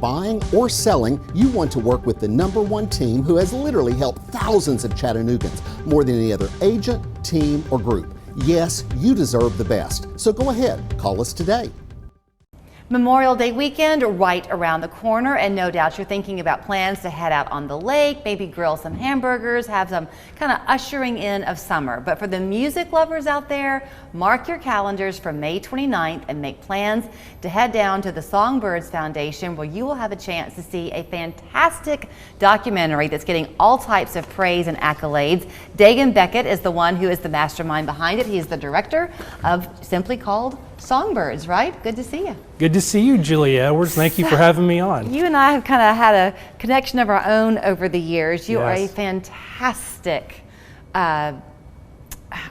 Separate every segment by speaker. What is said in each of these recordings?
Speaker 1: buying or selling, you want to work with the #1 team who has literally helped thousands of Chattanooggans more than any other agent, team, or group. Yes, you deserve the best. So go ahead, call us today.
Speaker 2: Memorial Day weekend right around the corner, and no doubt you're thinking about plans to head out on the lake, maybe grill some hamburgers, have some kind of ushering in of summer. But for the music lovers out there, mark your calendars for May 29th and make plans to head down to the Songbirds Foundation, where you will have a chance to see a fantastic documentary that's getting all types of praise and accolades. Dagan Beckett is the one who is the mastermind behind it. He is the director of simply called Songbirds, right? Good to see you.
Speaker 3: Good to see you, Julia Edwards. Thank you for having me on.
Speaker 2: You and I have kind of had a connection of our own over the years. You are a
Speaker 3: Yes.
Speaker 2: fantastic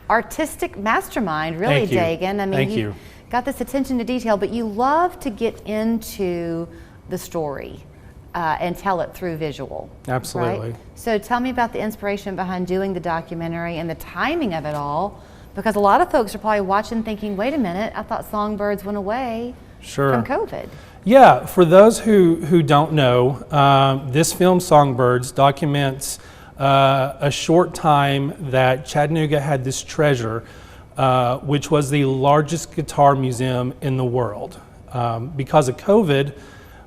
Speaker 2: artistic mastermind, really,
Speaker 3: Thank you.
Speaker 2: Dagan. I mean,
Speaker 3: Thank
Speaker 2: you've
Speaker 3: you.
Speaker 2: got this attention to detail, but you love to get into the story and tell it through visual.
Speaker 3: Absolutely.
Speaker 2: Right? So tell me about the inspiration behind doing the documentary and the timing of it all, because a lot of folks are probably watching thinking, wait a minute, I thought Songbirds went away
Speaker 3: Sure.
Speaker 2: from COVID.
Speaker 3: Yeah, for those who don't know, this film, Songbirds, documents a short time that Chattanooga had this treasure, which was the largest guitar museum in the world. Because of COVID,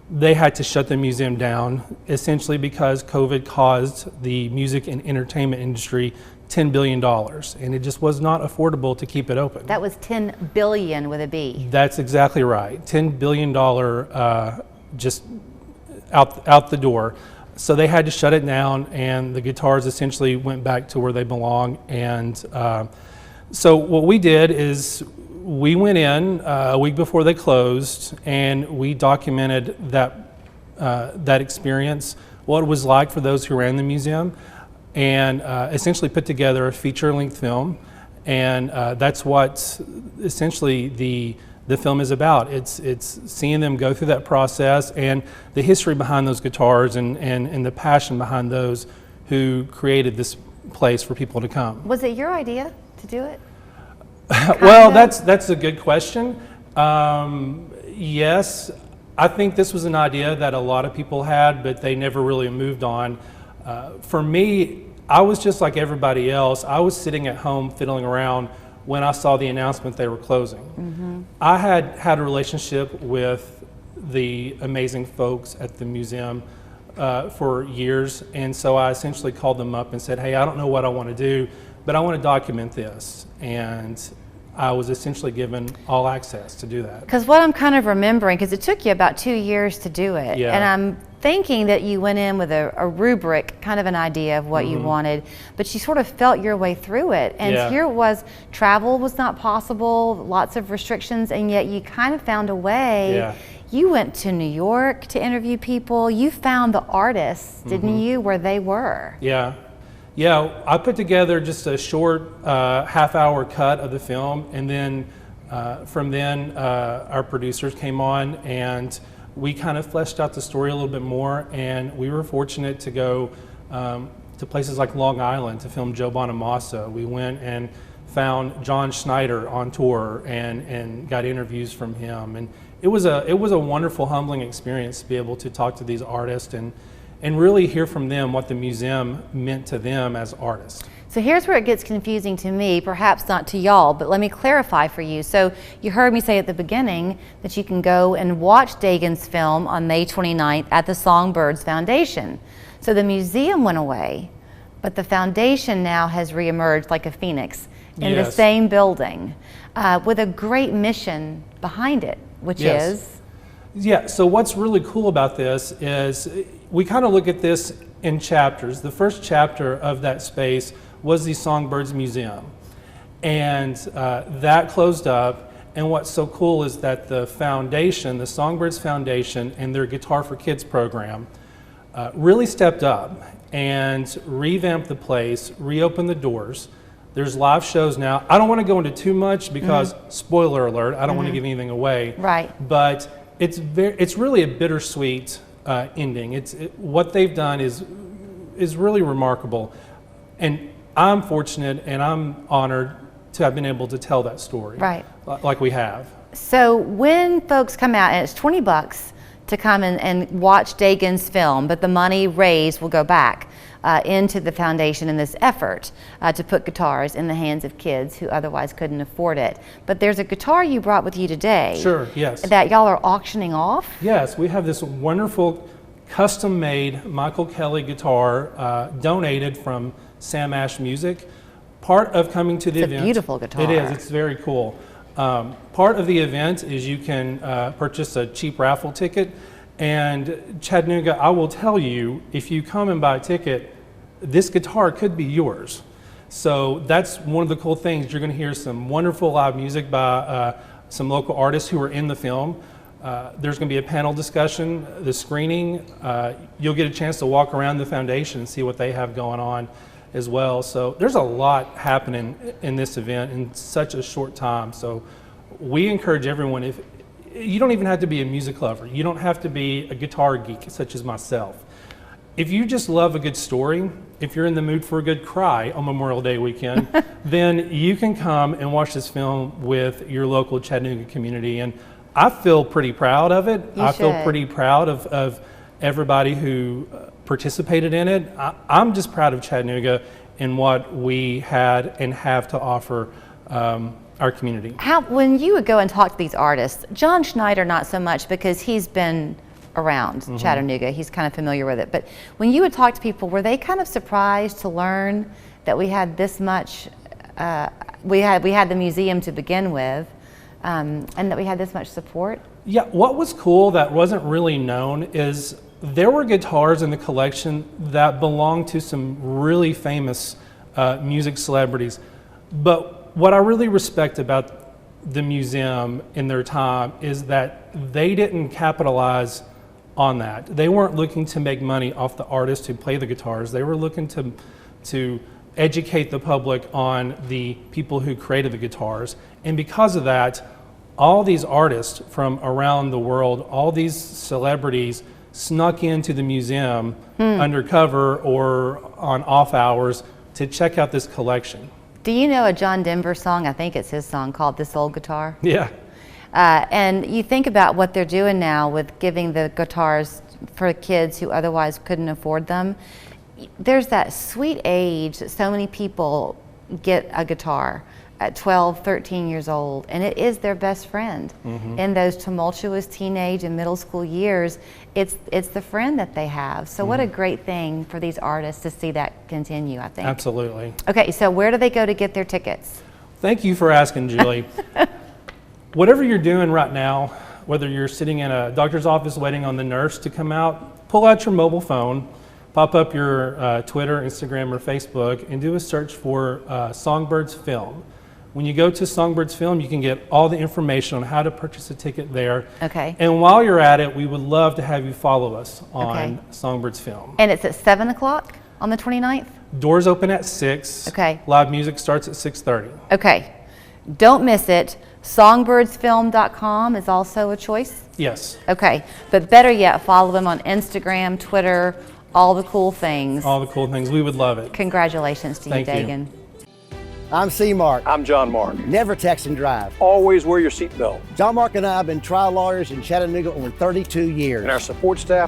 Speaker 3: they had to shut the museum down, essentially because COVID caused the music and entertainment industry $10 billion, and it just was not affordable to keep it open.
Speaker 2: That was 10 billion with a B.
Speaker 3: That's exactly right. $10 billion just out the door. So they had to shut it down, and the guitars essentially went back to where they belong. And so what we did is we went in a week before they closed, and we documented that experience, what it was like for those who ran the museum, and essentially put together a feature-length film. And that's what essentially the film is about. It's seeing them go through that process and the history behind those guitars and the passion behind those who created this place for people to come.
Speaker 2: Was it your idea to do it?
Speaker 3: Well, that's a good question. Yes, I think this was an idea that a lot of people had, but they never really moved on. For me, I was just like everybody else. I was sitting at home fiddling around when I saw the announcement they were closing. Mm-hmm. I had a relationship with the amazing folks at the museum for years, and so I essentially called them up and said, hey, I don't know what I want to do, but I want to document this. And I was essentially given all access to do that.
Speaker 2: Because what I'm kind of remembering, because it took you about 2 years to do it,
Speaker 3: Yeah.
Speaker 2: and I'm thinking that you went in with a rubric, kind of an idea of what you wanted, but you sort of felt your way through it. And
Speaker 3: Yeah.
Speaker 2: here it was, travel was not possible, lots of restrictions, and yet you kind of found a way.
Speaker 3: Yeah.
Speaker 2: You went to New York to interview people. You found the artists, didn't you, where they were?
Speaker 3: Yeah. Yeah, I put together just a short half-hour cut of the film, and then from then our producers came on and we kind of fleshed out the story a little bit more, and we were fortunate to go to places like Long Island to film Joe Bonamassa. We went and found John Schneider on tour and got interviews from him, and it was a wonderful, humbling experience to be able to talk to these artists and really hear from them what the museum meant to them as artists.
Speaker 2: So here's where it gets confusing to me, perhaps not to y'all, but let me clarify for you. So you heard me say at the beginning that you can go and watch Dagan's film on May 29th at the Songbirds Foundation. So the museum went away, but the foundation now has reemerged like a phoenix in the
Speaker 3: Yes.
Speaker 2: same building with a great mission behind it, which
Speaker 3: Yes.
Speaker 2: is?
Speaker 3: Yeah, so what's really cool about this is we kind of look at this in chapters. The first chapter of that space was the Songbirds Museum, and that closed up. And what's so cool is that the foundation, the Songbirds Foundation, and their Guitar for Kids program really stepped up and revamped the place, reopened the doors. There's live shows now. I don't want to go into too much because, spoiler alert, I don't want to give anything away.
Speaker 2: Right.
Speaker 3: But it's really a bittersweet ending. What they've done is really remarkable, and I'm fortunate and I'm honored to have been able to tell that story.
Speaker 2: Right.
Speaker 3: Like we have.
Speaker 2: So when folks come out, and it's $20 to come and watch Dagan's film, but the money raised will go back into the foundation in this effort to put guitars in the hands of kids who otherwise couldn't afford it. But there's a guitar you brought with you today.
Speaker 3: Sure, yes.
Speaker 2: That y'all are auctioning off?
Speaker 3: Yes, we have this wonderful custom-made Michael Kelly guitar donated from Sam Ash Music. Part of coming to the event.
Speaker 2: It's a beautiful guitar.
Speaker 3: It is, it's very cool. Part of the event is you can purchase a cheap raffle ticket. And Chattanooga, I will tell you, if you come and buy a ticket, this guitar could be yours. So that's one of the cool things. You're going to hear some wonderful live music by some local artists who are in the film. There's going to be a panel discussion, the screening. You'll get a chance to walk around the foundation and see what they have going on as well. So there's a lot happening in this event in such a short time. So we encourage everyone, if you don't even have to be a music lover. You don't have to be a guitar geek such as myself. If you just love a good story, if you're in the mood for a good cry on Memorial Day weekend, then you can come and watch this film with your local Chattanooga community. And I feel pretty proud of it. I feel pretty proud of everybody who participated in it. I'm just proud of Chattanooga and what we had and have to offer our community.
Speaker 2: When you would go and talk to these artists, John Schneider not so much because he's been around Chattanooga, he's kind of familiar with it, but when you would talk to people, were they kind of surprised to learn that we had this much, we had the museum to begin with, and that we had this much support?
Speaker 3: Yeah, what was cool that wasn't really known is there were guitars in the collection that belonged to some really famous music celebrities, but what I really respect about the museum in their time is that they didn't capitalize on that. They weren't looking to make money off the artists who play the guitars. They were looking to educate the public on the people who created the guitars. And because of that, all these artists from around the world, all these celebrities snuck into the museum undercover or on off hours to check out this collection.
Speaker 2: Do you know a John Denver song? I think it's his song called This Old Guitar.
Speaker 3: Yeah.
Speaker 2: And you think about what they're doing now with giving the guitars for kids who otherwise couldn't afford them. There's that sweet age that so many people get a guitar at 12, 13 years old, and it is their best friend. In those tumultuous teenage and middle school years, it's the friend that they have. So what a great thing for these artists to see that continue, I think.
Speaker 3: Absolutely.
Speaker 2: Okay, so where do they go to get their tickets?
Speaker 3: Thank you for asking, Julie. Whatever you're doing right now, whether you're sitting in a doctor's office waiting on the nurse to come out, pull out your mobile phone, pop up your Twitter, Instagram, or Facebook, and do a search for Songbirds Film. When you go to Songbirds Film, you can get all the information on how to purchase a ticket there.
Speaker 2: Okay.
Speaker 3: And while you're at it, we would love to have you follow us on Songbirds Film.
Speaker 2: And it's at 7 o'clock on the 29th?
Speaker 3: Doors open at 6.
Speaker 2: Okay.
Speaker 3: Live music starts at 6:30.
Speaker 2: Okay. Don't miss it. Songbirdsfilm.com is also a choice?
Speaker 3: Yes.
Speaker 2: Okay. But better yet, follow them on Instagram, Twitter, all the cool things.
Speaker 3: All the cool things. We would love it.
Speaker 2: Congratulations to you,
Speaker 3: Thank you.
Speaker 2: Dagan.
Speaker 4: I'm C-Mark.
Speaker 5: I'm John Mark.
Speaker 4: Never text and drive.
Speaker 5: Always wear your seatbelt.
Speaker 4: John Mark and I have been trial lawyers in Chattanooga over 32 years.
Speaker 5: And our support staff